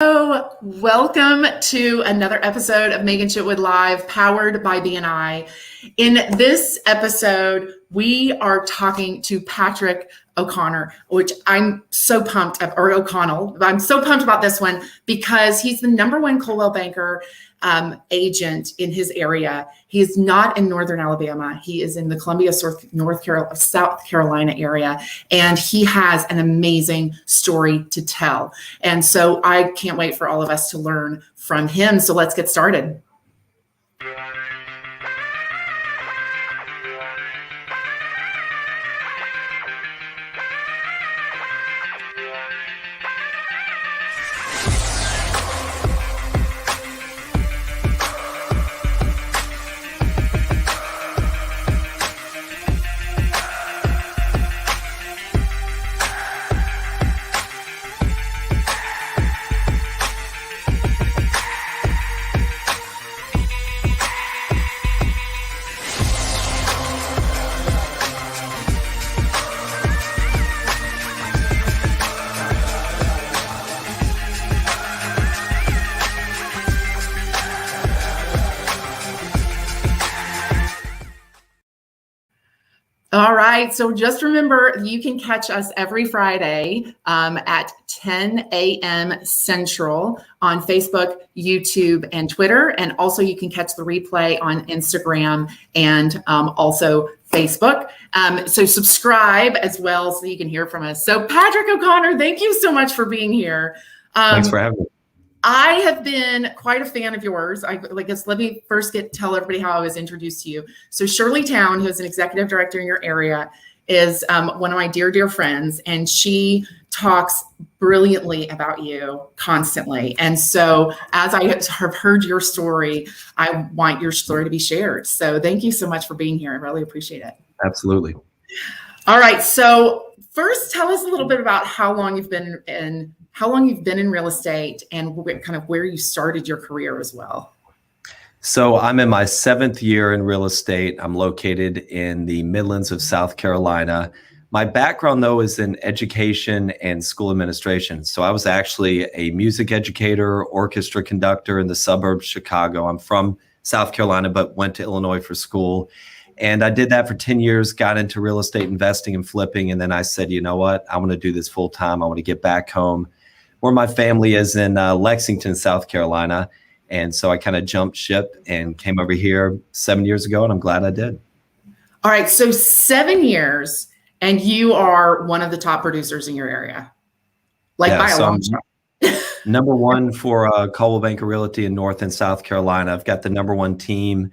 So, welcome to another episode of Meaghan Chitwood Live, powered by BNI. In this episode, we are talking to Patrick O'Connor, which I'm so pumped, or O'Connell. I'm so pumped about this one because he's the #1 Coldwell Banker agent in his area. He is not in Northern Alabama. He is in the Columbia, South Carolina area, and he has an amazing story to tell. And so I can't wait for all of us to learn from him. So let's get started. All right, so just remember, you can catch us every Friday at 10 a.m. Central on Facebook, YouTube, and Twitter. And also you can catch the replay on Instagram and also Facebook. So subscribe as well so you can hear from us. So Patrick O'Connor, thank you so much for being here. Thanks for having me. I have been quite a fan of yours. Let me first tell everybody how I was introduced to you. So Shirley Town, who is an executive director in your area, is one of my dear friends, and she talks brilliantly about you constantly. And so as I have heard your story, I want your story to be shared. So thank you so much for being here. I really appreciate it. Absolutely. All right. So first, tell us a little bit about how long you've been in real estate and kind of where you started your career as well. So I'm in my 7th year in real estate. I'm located in the Midlands of South Carolina. My background, though, is in education and school administration. So I was actually a music educator, orchestra conductor in the suburbs of Chicago. I'm from South Carolina, but went to Illinois for school. And I did that for 10 years, got into real estate investing and flipping. And then I said, you know what, I want to do this full time. I want to get back home where my family is in Lexington, South Carolina. And so I kind of jumped ship and came over here 7 years ago, and I'm glad I did. All right, so 7 years, and you are one of the top producers in your area, by a long shot. #1 for Coldwell Banker Realty in North and South Carolina. I've got the #1 team.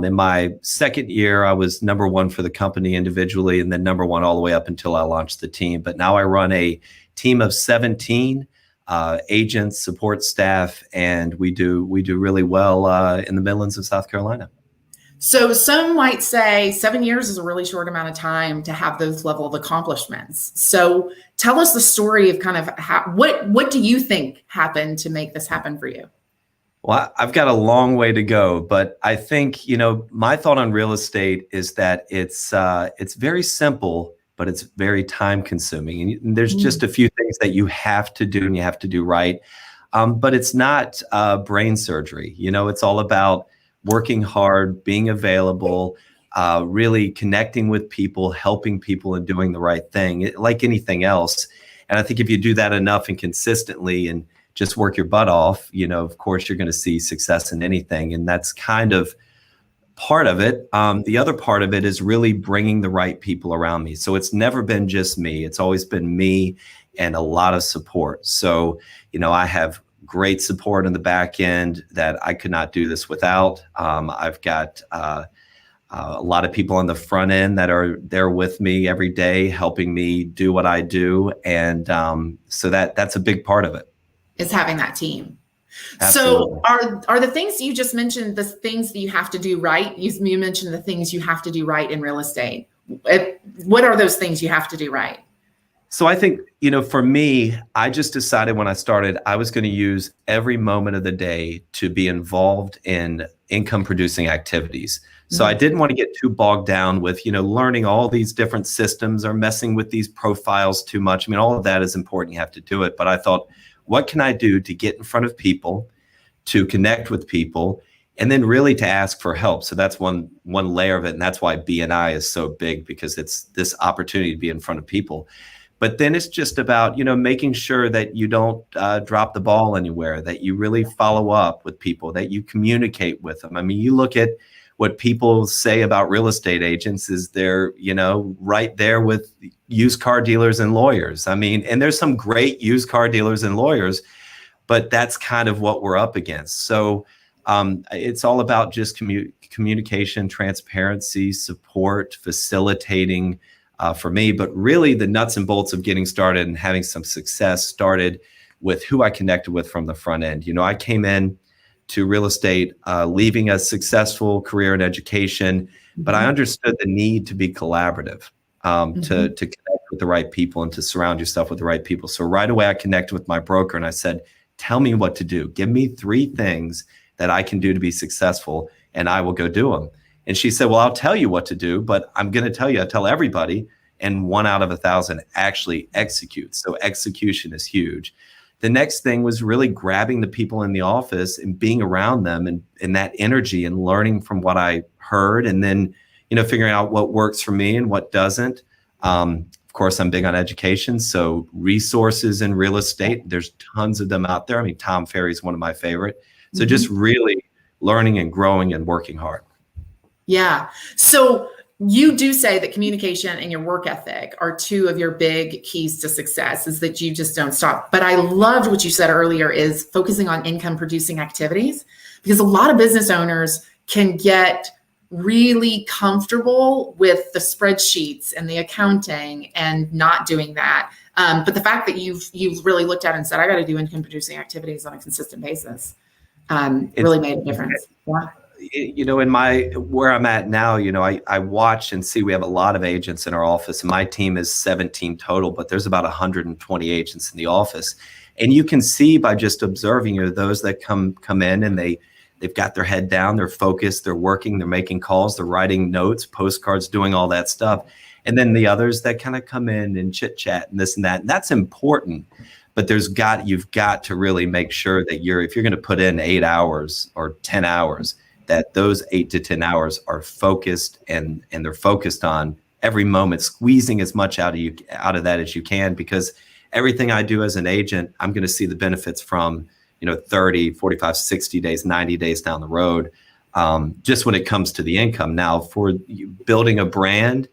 In my 2nd year, I was #1 for the company individually, and then #1 all the way up until I launched the team. But now I run a team of 17 agents, support staff, and we do really well in the Midlands of South Carolina. So some might say 7 years is a really short amount of time to have those level of accomplishments. So tell us the story of kind of what do you think happened to make this happen for you? Well, I've got a long way to go, but I think, my thought on real estate is that it's very simple, but it's very time consuming. And there's just a few things that you have to do and you have to do right. But it's not brain surgery. It's all about working hard, being available, really connecting with people, helping people, and doing the right thing, like anything else. And I think if you do that enough and consistently and just work your butt off, of course, you're going to see success in anything. And that's kind of part of it. The other part of it is really bringing the right people around me. So it's never been just me. It's always been me and a lot of support. So, I have great support in the back end that I could not do this without. I've got a lot of people on the front end that are there with me every day, helping me do what I do. And so that's a big part of it. Is having that team. Absolutely. So are the things you just mentioned the things that you have to do right? You mentioned the things you have to do right in real estate. What are those things you have to do right? So I think, for me, I just decided when I started, I was going to use every moment of the day to be involved in income producing activities. So I didn't want to get too bogged down with, learning all these different systems or messing with these profiles too much. I mean, all of that is important. You have to do it. But I thought, what can I do to get in front of people, to connect with people, and then really to ask for help. So that's one layer of it. And that's why BNI is so big, because it's this opportunity to be in front of people. But then it's just about, making sure that you don't drop the ball anywhere, that you really follow up with people, that you communicate with them. I mean, you look at what people say about real estate agents is they're, right there with used car dealers and lawyers. I mean, and there's some great used car dealers and lawyers, but that's kind of what we're up against. So it's all about just communication, transparency, support, facilitating for me. But really the nuts and bolts of getting started and having some success started with who I connected with from the front end. I came in to real estate, leaving a successful career in education, but I understood the need to be collaborative, to connect with the right people and to surround yourself with the right people. So right away I connected with my broker and I said, tell me what to do. Give me 3 things that I can do to be successful, and I will go do them. And she said, well, I'll tell you what to do, but I'm going to tell everybody, and 1 out of 1,000 actually executes. So execution is huge. The next thing was really grabbing the people in the office and being around them and that energy and learning from what I heard, and then, figuring out what works for me and what doesn't. Of course, I'm big on education. So resources in real estate, there's tons of them out there. I mean, Tom Ferry is one of my favorite. So just really learning and growing and working hard. Yeah. So you do say that communication and your work ethic are 2 of your big keys to success, is that you just don't stop. But I loved what you said earlier, is focusing on income producing activities, because a lot of business owners can get really comfortable with the spreadsheets and the accounting and not doing that. But the fact that you've really looked at it and said, I got to do income producing activities on a consistent basis, really made a difference. Yeah. In where I'm at now, I watch and see we have a lot of agents in our office, and my team is 17 total, but there's about 120 agents in the office. And you can see by just observing, those that come in and they've got their head down, they're focused, they're working, they're making calls, they're writing notes, postcards, doing all that stuff. And then the others that kind of come in and chit chat and this and that. And that's important. But you've got to really make sure that if you're going to put in 8 hours or 10 hours, that those 8 to 10 hours are focused and they're focused on every moment, squeezing as much out of that as you can, because everything I do as an agent, I'm going to see the benefits from, 30, 45, 60 days, 90 days down the road, just when it comes to the income. Now, for building a brand,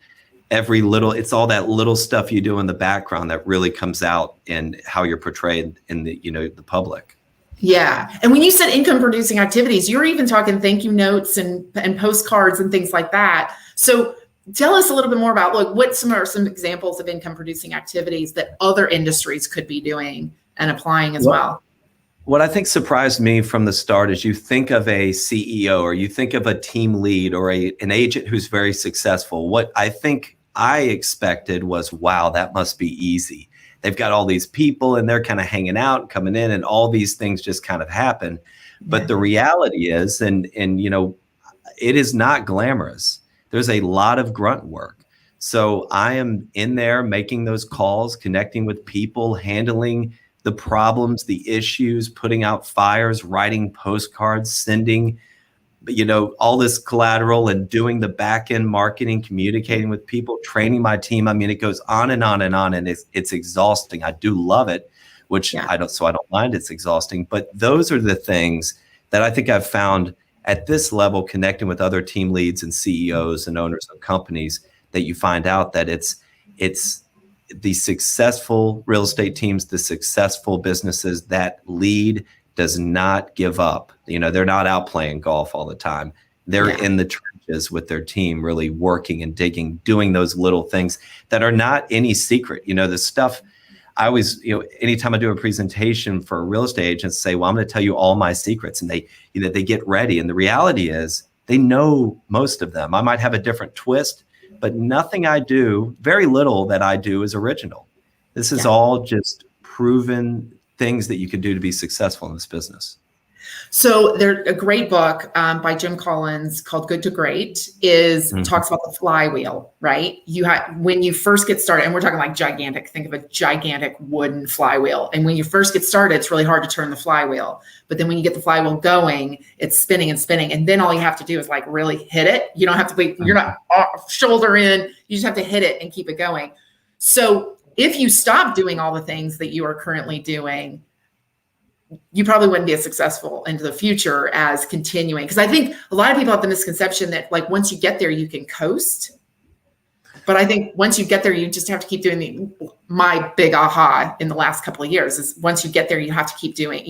it's all that little stuff you do in the background that really comes out in how you're portrayed in the public. Yeah. And when you said income producing activities, you're even talking thank you notes and postcards and things like that. So tell us a little bit more about what are some examples of income producing activities that other industries could be doing and applying as well. What I think surprised me from the start is you think of a CEO or you think of a team lead or an agent who's very successful. What I think I expected was, wow, that must be easy. They've got all these people and they're kind of hanging out and coming in and all these things just kind of happen. But the reality is, and it is not glamorous. There's a lot of grunt work. So I am in there making those calls, connecting with people, handling the problems, the issues, putting out fires, writing postcards, sending, all this collateral and doing the back end marketing, communicating with people, training my team. I mean, it goes on and on and on, and it's exhausting. I do love it, which I don't mind it's exhausting, but those are the things that I think I've found at this level, connecting with other team leads and CEOs and owners of companies, that you find out that it's the successful real estate teams, the successful businesses that lead does not give up. They're not out playing golf all the time. They're in the trenches with their team, really working and digging, doing those little things that are not any secret. The stuff I always, anytime I do a presentation for real estate agents, say, well, I'm going to tell you all my secrets, and they get ready. And the reality is they know most of them. I might have a different twist, but nothing I do, very little that I do is original. This is all just proven things that you can do to be successful in this business. So there's a great book by Jim Collins called Good to Great is talks about the flywheel, right? You have, when you first get started, and we're talking like gigantic, think of a gigantic wooden flywheel. And when you first get started, it's really hard to turn the flywheel. But then when you get the flywheel going, it's spinning and spinning. And then all you have to do is like really hit it. You don't have to wait. You're not shoulder in. You just have to hit it and keep it going. So if you stop doing all the things that you are currently doing, you probably wouldn't be as successful into the future as continuing. Because I think a lot of people have the misconception that like once you get there, you can coast. But I think once you get there, you just have to keep doing my big aha in the last couple of years is once you get there, you have to keep doing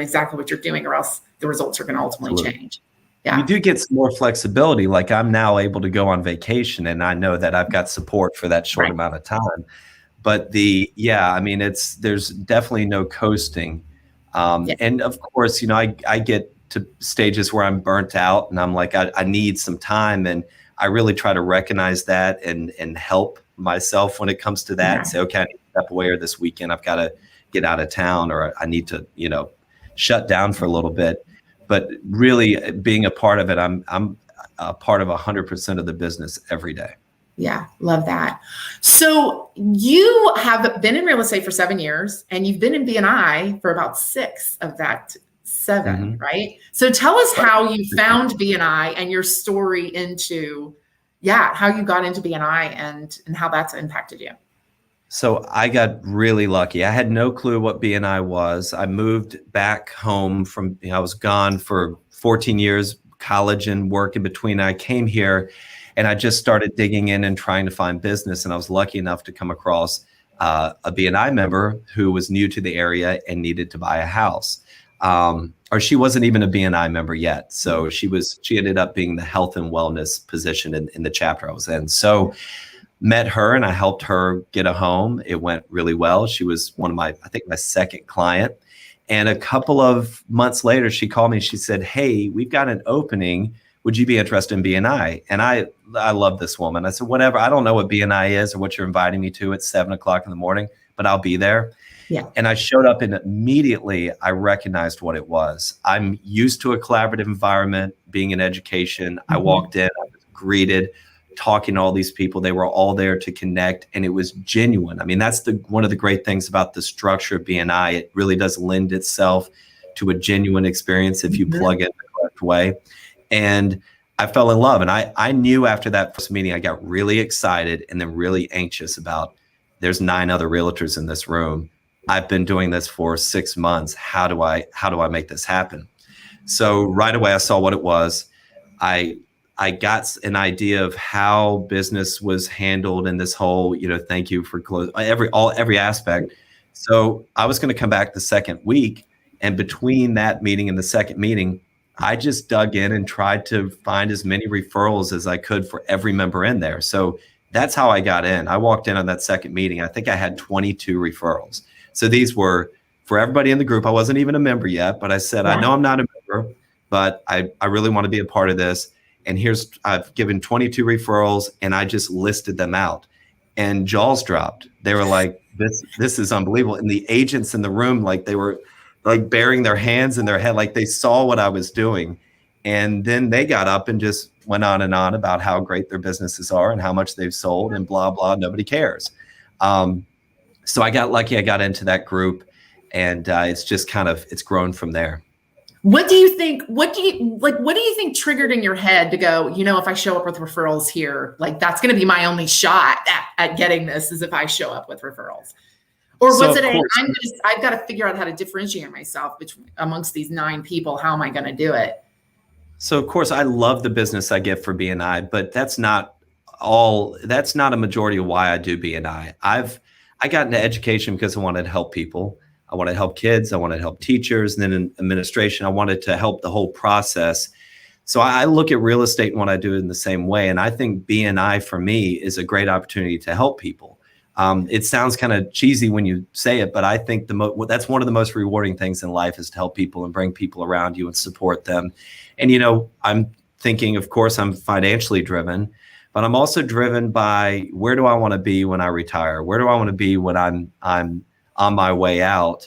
exactly what you're doing, or else the results are going to ultimately change. Yeah. You do get some more flexibility. Like I'm now able to go on vacation and I know that I've got support for that short amount of time. But I mean, there's definitely no coasting. And of course, I get to stages where I'm burnt out and I'm like, I need some time. And I really try to recognize that and help myself when it comes to that. Say, okay, I need to step away, or this weekend I've got to get out of town, or I need to, shut down for a little bit. But really being a part of it, I'm a part of 100% of the business every day. Yeah, love that. So you have been in real estate for 7 years and you've been in B&I for about 6 of that 7, right? So tell us how you found B&I and your story into, how you got into B&I and how that's impacted you. So I got really lucky. I had no clue what B&I was. I moved back home from, I was gone for 14 years, college and work in between. I came here and I just started digging in and trying to find business. And I was lucky enough to come across a B&I member who was new to the area and needed to buy a house. Or she wasn't even a B&I member yet. So she ended up being the health and wellness position in the chapter I was in. So met her and I helped her get a home. It went really well. She was one of my second client. And a couple of months later, she called me and she said, "Hey, we've got an opening. Would you be interested in B&I?" And I love this woman. I said, "Whatever. I don't know what B&I is or what you're inviting me to at 7:00 in the morning, but I'll be there." Yeah. And I showed up and immediately I recognized what it was. I'm used to a collaborative environment, being in education. I walked in, I was greeted, talking to all these people. They were all there to connect and it was genuine. I mean, that's one of the great things about the structure of B&I. It really does lend itself to a genuine experience if you plug in the correct way. And I fell in love. And I knew after that first meeting, I got really excited and then really anxious about, there's 9 other realtors in this room. I've been doing this for 6 months. How do I make this happen? So right away, I saw what it was. I got an idea of how business was handled in this whole, thank you for every aspect. So I was going to come back the second week. And between that meeting and the second meeting, I just dug in and tried to find as many referrals as I could for every member in there. So that's how I got in. I walked in on that second meeting. I think I had 22 referrals. So these were for everybody in the group. I wasn't even a member yet, but I said, I know I'm not a member, but I really want to be a part of this. And I've given 22 referrals and I just listed them out and jaws dropped. They were like, this is unbelievable. And the agents in the room, like they were like burying their hands in their head, like they saw what I was doing. And then they got up and just went on and on about how great their businesses are and how much they've sold and blah, blah, nobody cares. So I got lucky. I got into that group and it's just it's grown from there. What do you think triggered in your head to go, if I show up with referrals here, like that's going to be my only shot at getting this is if I show up with referrals? Or was it I've got to figure out how to differentiate myself amongst these 9 people. How am I going to do it? So of course I love the business I get for B&I, but that's not a majority of why I do B&I. I got into education because I wanted to help people. I wanted to help kids. I wanted to help teachers. And then in administration, I wanted to help the whole process. So I look at real estate and what I do in the same way. And I think B&I for me is a great opportunity to help people. It sounds kind of cheesy when you say it, but I think that's one of the most rewarding things in life is to help people and bring people around you and support them. And, I'm thinking, of course, I'm financially driven, but I'm also driven by where do I want to be when I retire? Where do I want to be when I'm on my way out?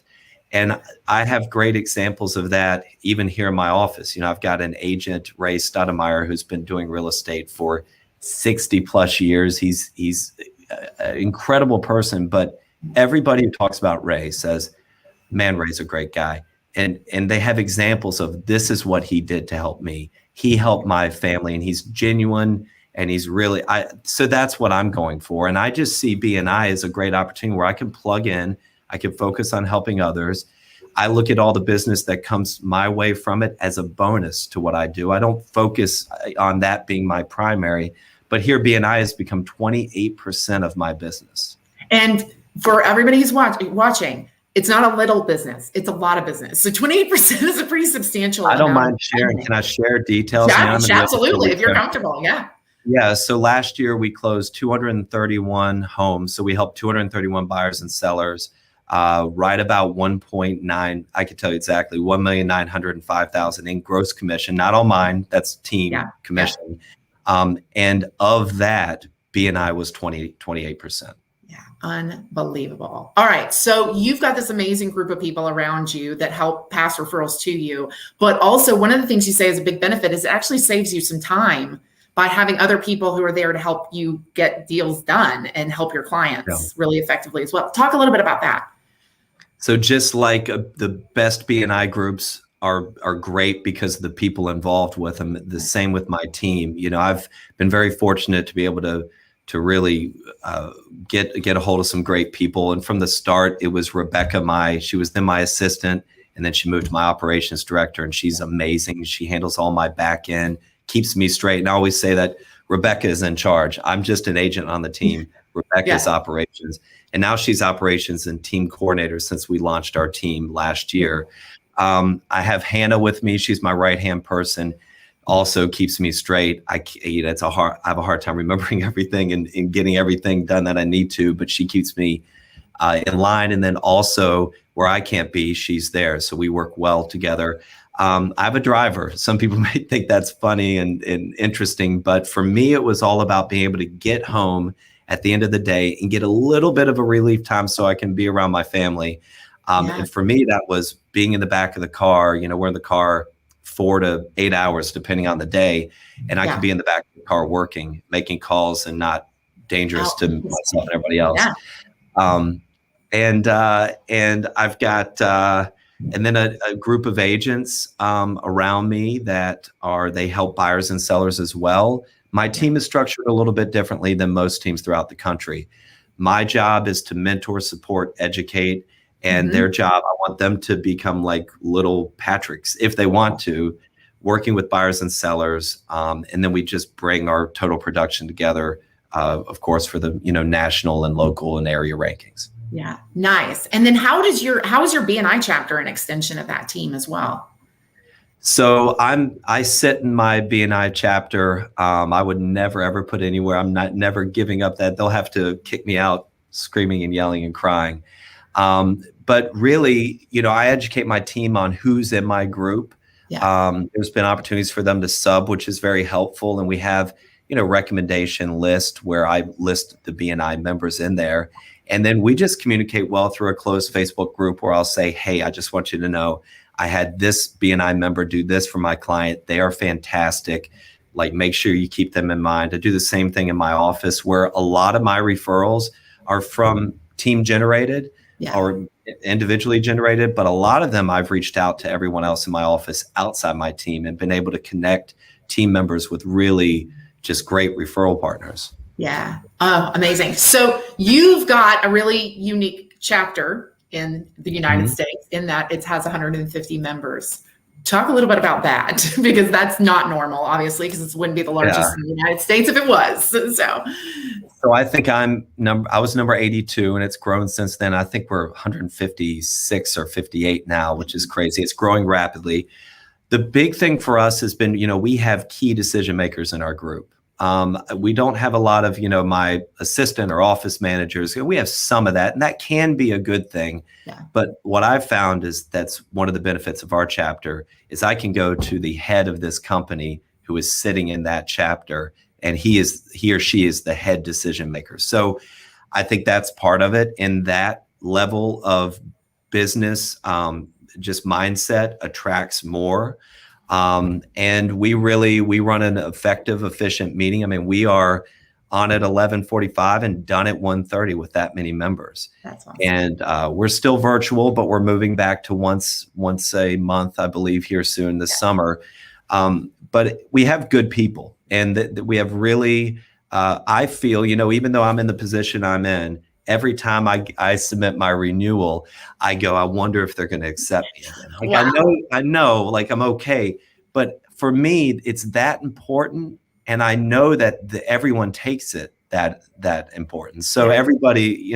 And I have great examples of that even here in my office. I've got an agent, Ray Stoudemire, who's been doing real estate for 60 plus years. He's an incredible person, but everybody who talks about Ray says, man, Ray's a great guy. And they have examples of, this is what he did to help me. He helped my family, and he's genuine, and he's really, so that's what I'm going for. And I just see BNI as a great opportunity where I can plug in, I can focus on helping others. I look at all the business that comes my way from it as a bonus to what I do. I don't focus on that being my primary, but here BNI has become 28% of my business. And for everybody who's watching, it's not a little business, it's a lot of business. So 28% is a pretty substantial I don't mind sharing. Can I share details? Yeah, absolutely, if you're comfortable, yeah. Yeah, so last year we closed 231 homes. So we helped 231 buyers and sellers, right about 1.9, I could tell you exactly, 1,905,000 in gross commission, not all mine, that's team commission. Yeah. And of that, BNI was 28%. Yeah, unbelievable. All right, so you've got this amazing group of people around you that help pass referrals to you, but also one of the things you say is a big benefit is it actually saves you some time by having other people who are there to help you get deals done and help your clients really effectively as well. Talk a little bit about that. So just like the best BNI groups are great because of the people involved with them, the same with my team. I've been very fortunate to be able to really get a hold of some great people. And from the start, it was Rebecca, she was then my assistant, and then she moved to my operations director, and she's amazing. She handles all my back end, keeps me straight. And I always say that Rebecca is in charge. I'm just an agent on the team. Rebecca's operations. And now she's operations and team coordinator since we launched our team last year. I have Hannah with me. She's my right-hand person. Also keeps me straight. I have a hard time remembering everything and getting everything done that I need to, but she keeps me in line. And then also where I can't be, she's there. So we work well together. I have a driver. Some people may think that's funny and interesting, but for me, it was all about being able to get home at the end of the day and get a little bit of a relief time so I can be around my family. And for me, that was being in the back of the car. We're in the car 4 to 8 hours, depending on the day. And I could be in the back of the car working, making calls, and not dangerous to myself and everybody else. And I've got, and then a group of agents around me they help buyers and sellers as well. My team is structured a little bit differently than most teams throughout the country. My job is to mentor, support, educate, and their job, I want them to become like little Patricks if they want to, working with buyers and sellers. And then we just bring our total production together, of course, for the national and local and area rankings. Yeah, nice. And then how is your BNI chapter an extension of that team as well? So I sit in my BNI chapter. I would never ever put anywhere. I'm never giving up that. They'll have to kick me out, screaming and yelling and crying. But really, I educate my team on who's in my group. There's been opportunities for them to sub, which is very helpful. And we have, recommendation list where I list the BNI members in there. And then we just communicate well through a closed Facebook group where I'll say, hey, I just want you to know I had this BNI member do this for my client. They are fantastic. Like, make sure you keep them in mind. I do the same thing in my office where a lot of my referrals are from team generated or individually generated, but a lot of them I've reached out to everyone else in my office outside my team and been able to connect team members with really just great referral partners. Yeah. Oh, amazing. So you've got a really unique chapter in the United States in that it has 150 members. Talk a little bit about that, because that's not normal, obviously, because it wouldn't be the largest in the United States if it was. So I think I was number 82, and it's grown since then. I think we're 156 or 58 now, which is crazy. It's growing rapidly. The big thing for us has been, we have key decision makers in our group. We don't have a lot of, my assistant or office managers. We have some of that, and that can be a good thing. But what I've found is that's one of the benefits of our chapter is I can go to the head of this company who is sitting in that chapter, and he or she is the head decision maker. So I think that's part of it. In that level of business just mindset attracts more. And we run an effective, efficient meeting. I mean, we are on at 11:45 and done at 1:30 with that many members. That's awesome. And we're still virtual, but we're moving back to once a month, I believe, here soon this summer. But we have good people, and we have really, I feel, even though I'm in the position I'm in, every time I submit my renewal, I go, I wonder if they're going to accept me. Like, Wow. I know, like I'm okay. But for me, it's that important. And I know that everyone takes it that important. So everybody,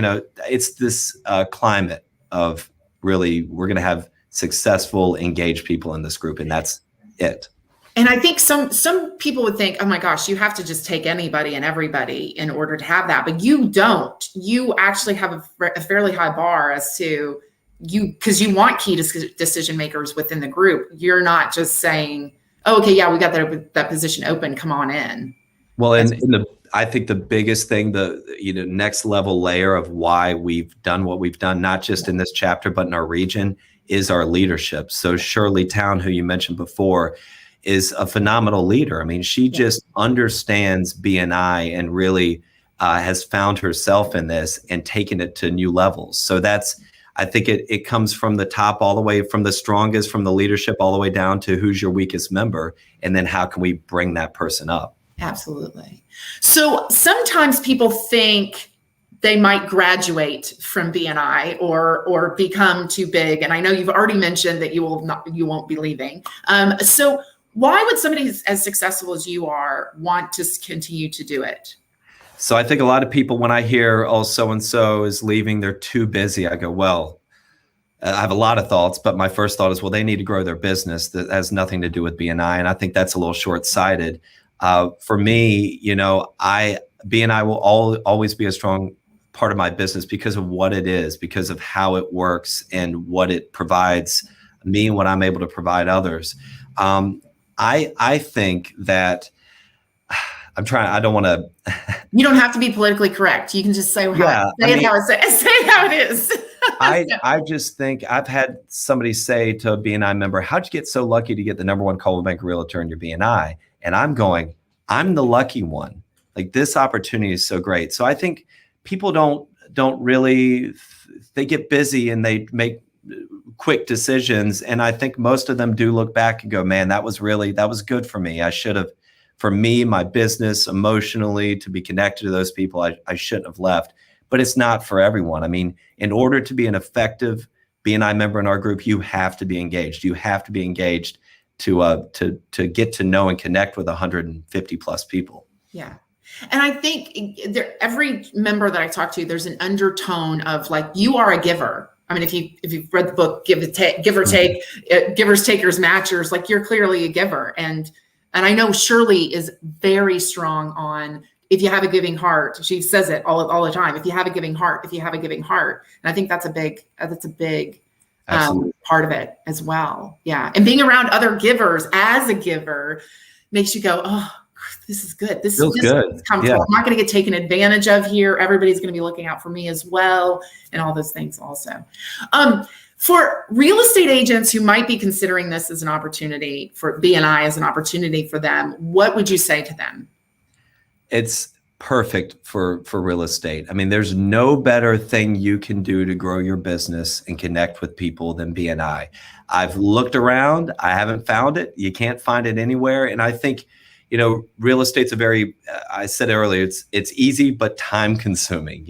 it's this climate of really, we're going to have successful, engaged people in this group. And that's it. And I think some people would think, oh my gosh, you have to just take anybody and everybody in order to have that. But you don't. You actually have a fairly high bar as to because you want key decision makers within the group. You're not just saying, oh, okay, yeah, we got that position open. Come on in. Well, I think the biggest thing, the next level layer of why we've done what we've done, not just in this chapter, but in our region, is our leadership. So Shirley Town, who you mentioned before, is a phenomenal leader. I mean, she just understands BNI and really has found herself in this and taken it to new levels. So I think it comes from the top, all the way from the strongest, from the leadership, all the way down to who's your weakest member. And then how can we bring that person up? Absolutely. So sometimes people think they might graduate from BNI or become too big. And I know you've already mentioned that you won't be leaving. So why would somebody as successful as you are want to continue to do it? So I think a lot of people, when I hear, oh, so-and-so is leaving, they're too busy. I go, well, I have a lot of thoughts, but my first thought is, well, they need to grow their business. That has nothing to do with BNI. And I think that's a little short-sighted. For me, BNI will always be a strong part of my business because of what it is, because of how it works and what it provides me and what I'm able to provide others. I think that I don't want to. You don't have to be politically correct. You can just say how it is. I just think I've had somebody say to a BNI member, how'd you get so lucky to get the #1 Coldwell Banker realtor in your BNI? And I'm going, I'm the lucky one. Like, this opportunity is so great. So I think people don't really, they get busy and they make quick decisions. And I think most of them do look back and go, man, that was good for me. I should have, for me, my business, emotionally, to be connected to those people, I shouldn't have left. But it's not for everyone. I mean, in order to be an effective BNI member in our group, you have to be engaged. You have to be engaged to get to know and connect with 150 plus people. Yeah. And I think every member that I talk to, there's an undertone of like, you are a giver. I mean, if you've read the book, Give or Take, Givers, Takers, Matchers, like, you're clearly a giver. And I know Shirley is very strong on, if you have a giving heart. She says it all the time. If you have a giving heart, if you have a giving heart. And I think that's a big part of it as well. Yeah. And being around other givers as a giver makes you go, oh, this is good. This is good. Comfortable. Yeah. I'm not going to get taken advantage of here. Everybody's going to be looking out for me as well. And all those things also. For real estate agents who might be considering this as an opportunity, for BNI as an opportunity for them, what would you say to them? It's perfect for real estate. I mean, there's no better thing you can do to grow your business and connect with people than BNI. I've looked around. I haven't found it. You can't find it anywhere. And I think, real estate's I said earlier, it's easy, but time consuming,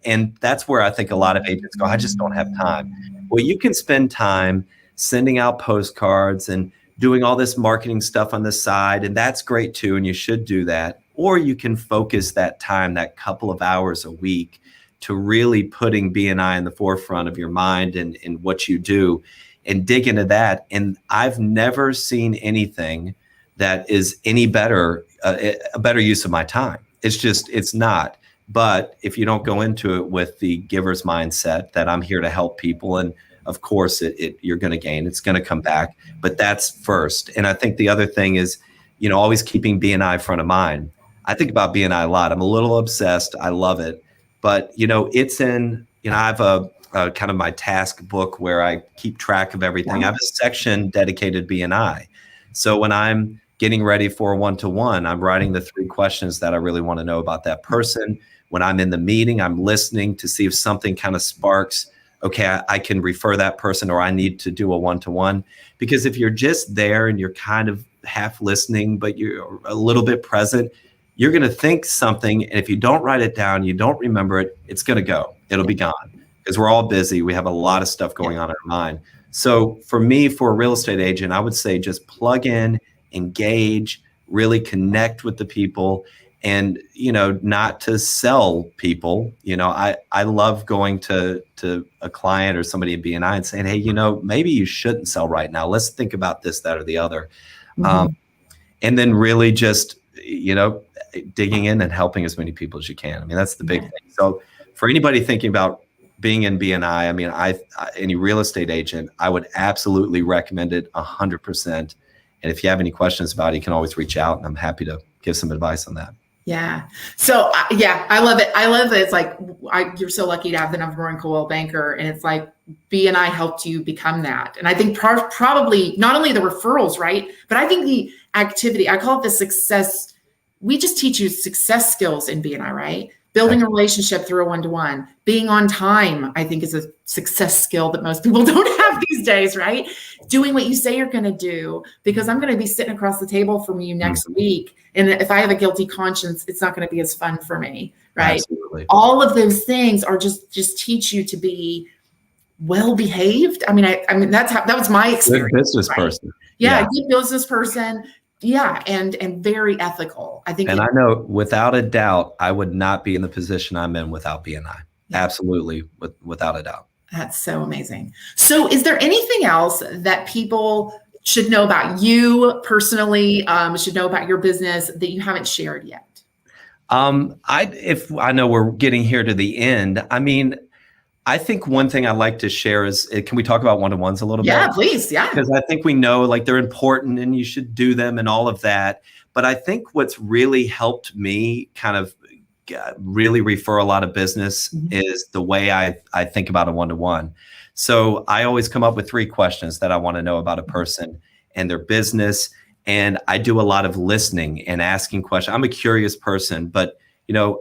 and that's where I think a lot of agents go, I just don't have time. Well, you can spend time sending out postcards and doing all this marketing stuff on the side. And that's great too. And you should do that. Or you can focus that time, that couple of hours a week, to really putting BNI in the forefront of your mind and what you do, and dig into that. And I've never seen anything that is any better, a better use of my time. It's not. But if you don't go into it with the giver's mindset that I'm here to help people, and of course you're going to gain, it's going to come back, but that's first. And I think the other thing is, always keeping BNI front of mind. I think about BNI a lot. I'm a little obsessed. I love it, but it's in, I have a kind of my task book where I keep track of everything. I have a section dedicated to BNI. So when I'm getting ready for a one-to-one, I'm writing the 3 questions that I really want to know about that person. When I'm in the meeting, I'm listening to see if something kind of sparks, okay, I can refer that person, or I need to do a one-to-one. Because if you're just there and you're kind of half listening, but you're a little bit present, you're going to think something. And if you don't write it down, you don't remember it, it's going to go. It'll be gone, because we're all busy. We have a lot of stuff going on in our mind. So for me, for a real estate agent, I would say just plug in, engage, really connect with the people, and, not to sell people. I love going to a client or somebody in BNI and saying, hey, maybe you shouldn't sell right now. Let's think about this, that, or the other. And then really just, digging in and helping as many people as you can. I mean, that's the big thing. So for anybody thinking about being in BNI, I mean, any real estate agent, I would absolutely recommend it 100%. And if you have any questions about it, you can always reach out, and I'm happy to give some advice on that. Yeah. So I love it. I love that. It's like, you're so lucky to have the number one Coldwell Banker, and it's like BNI helped you become that. And I think probably not only the referrals, right, but I think the activity, I call it the success. We just teach you success skills in BNI, right? Building a relationship through a one-to-one, being on time, I think, is a success skill that most people don't have these days, right? Doing what you say you're going to do, because I'm going to be sitting across the table from you next week. And if I have a guilty conscience, it's not going to be as fun for me, right? Absolutely. All of those things are just teach you to be well-behaved. I mean, that was my experience. Good business right? person. Yeah, good business person. Yeah, and very ethical. I think. And I know without a doubt, I would not be in the position I'm in without BNI. Yeah. Absolutely, without a doubt. That's so amazing. So is there anything else that people should know about you personally, should know about your business that you haven't shared yet? If I know we're getting here to the end, I mean, I think one thing I like to share is, can we talk about one-to-ones a little bit? Yeah, please. Yeah. Because I think we know, like, they're important and you should do them and all of that. But I think what's really helped me kind of really refer a lot of business is the way I think about a one-to-one. So I always come up with 3 questions that I want to know about a person and their business. And I do a lot of listening and asking questions. I'm a curious person, but,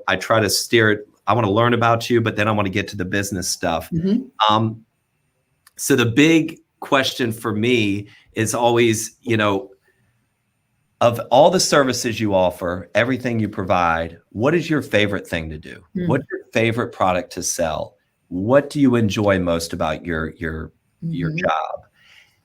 I try to steer it. I want to learn about you, but then I want to get to the business stuff. So the big question for me is always, of all the services you offer, everything you provide, what is your favorite thing to do? What's your favorite product to sell? What do you enjoy most about your job?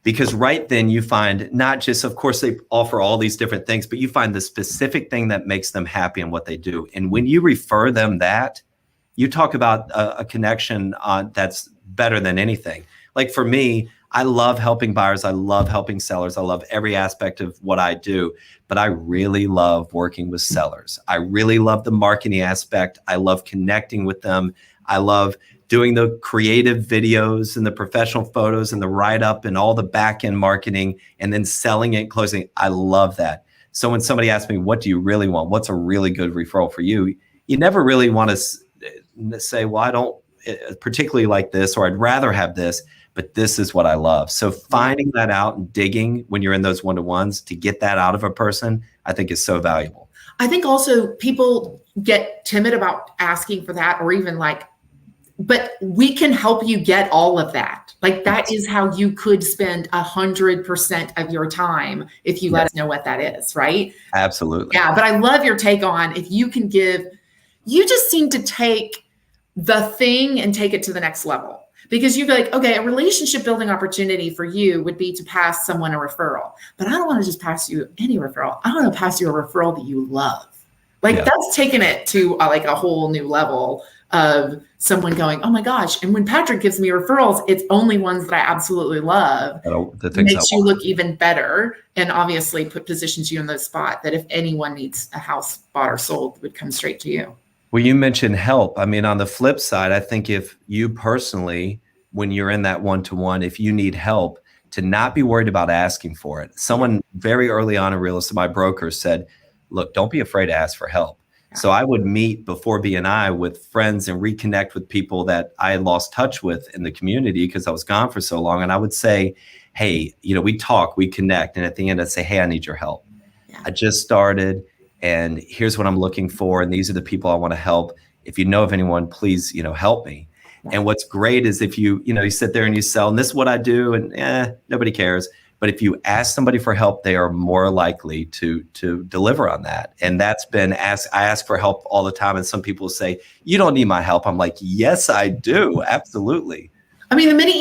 Because right then you find not just, of course, they offer all these different things, but you find the specific thing that makes them happy in what they do. And when you refer them that, you talk about a connection that's better than anything. Like for me, I love helping buyers. I love helping sellers. I love every aspect of what I do, but I really love working with sellers. I really love the marketing aspect. I love connecting with them. I love doing the creative videos and the professional photos and the write-up and all the back-end marketing and then selling it and closing. I love that. So when somebody asks me, what do you really want? What's a really good referral for you? You never really want to say, well, I don't particularly like this, or I'd rather have this, but this is what I love. So finding that out and digging when you're in those one-to-ones to get that out of a person, I think is so valuable. I think also people get timid about asking for that, or even like, but we can help you get all of that. Like that is how you could spend 100% of your time if you let us know what that is, right? Absolutely. Yeah, but I love your take on if you can give, you just seem to take the thing and take it to the next level. Because you're like, okay, a relationship building opportunity for you would be to pass someone a referral. But I don't want to just pass you any referral. I want to pass you a referral that you love. Like that's taking it to like a whole new level of someone going, oh my gosh. And when Patrick gives me referrals, it's only ones that I absolutely love. The things makes you look even better, and obviously positions you in the spot that if anyone needs a house bought or sold, would come straight to you. Well, you mentioned help. I mean, on the flip side, I think if you personally, when you're in that one-to-one, if you need help, to not be worried about asking for it. Someone very early on in real estate, my broker said, look, don't be afraid to ask for help. So I would meet before BNI with friends and reconnect with people that I had lost touch with in the community because I was gone for so long. And I would say, hey, we talk, we connect. And at the end, I'd say, hey, I need your help. Yeah. I just started and here's what I'm looking for. And these are the people I want to help. If you know of anyone, please, help me. Yeah. And what's great is if you sit there and you sell, and this is what I do, and nobody cares. But if you ask somebody for help, they are more likely to deliver on that. And that's been I ask for help all the time. And some people say, you don't need my help. I'm like, yes, I do. Absolutely. I mean, the minute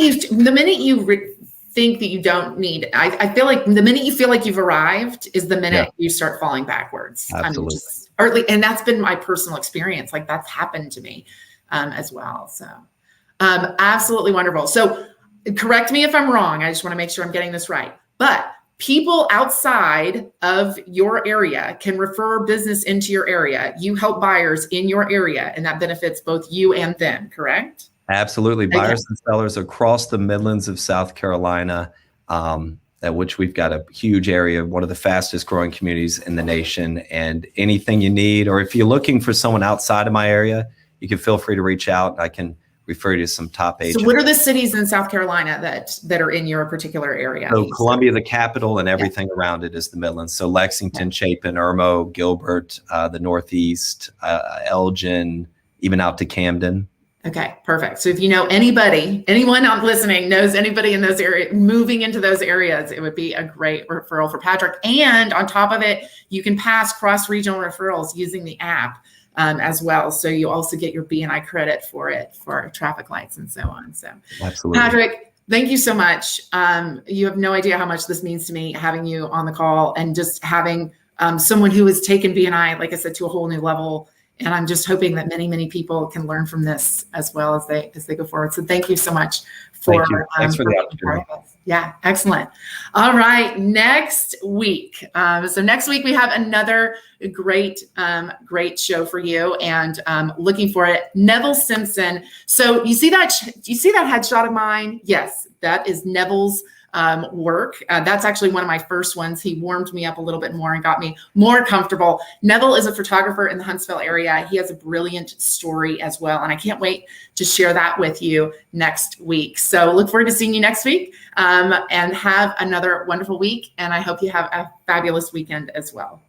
you think that you don't need, I feel like the minute you feel like you've arrived is the minute you start falling backwards. Absolutely. And that's been my personal experience. Like that's happened to me as well. So absolutely wonderful. So correct me if I'm wrong. I just want to make sure I'm getting this right. But people outside of your area can refer business into your area. You help buyers in your area, and that benefits both you and them, correct? Absolutely. Buyers and sellers across the Midlands of South Carolina, at which we've got a huge area, one of the fastest growing communities in the nation. And anything you need, or if you're looking for someone outside of my area, you can feel free to reach out. I can refer you to some top agents. So what are the cities in South Carolina that are in your particular area? So Columbia, the capital, and everything around it is the Midlands. So Lexington, Chapin, Irmo, Gilbert, the Northeast, Elgin, even out to Camden. Okay, perfect. So if you know anyone out listening knows anybody in those areas, moving into those areas, it would be a great referral for Patrick. And on top of it, you can pass cross-regional referrals using the app as well. So you also get your BNI credit for it, for traffic lights and so on. So absolutely. Patrick, thank you so much. You have no idea how much this means to me, having you on the call and just having someone who has taken BNI, like I said, to a whole new level. And I'm just hoping that many, many people can learn from this as well as they go forward. So thank you so much for Thanks for the opportunity. Yeah, excellent. All right, next week. So next week we have another great show for you, and looking for it. Neville Simpson. So you see that headshot of mine? Yes, that is Neville's work. That's actually one of my first ones. He warmed me up a little bit more and got me more comfortable. Neville is a photographer in the Huntsville area. He has a brilliant story as well. And I can't wait to share that with you next week. So look forward to seeing you next week and have another wonderful week. And I hope you have a fabulous weekend as well.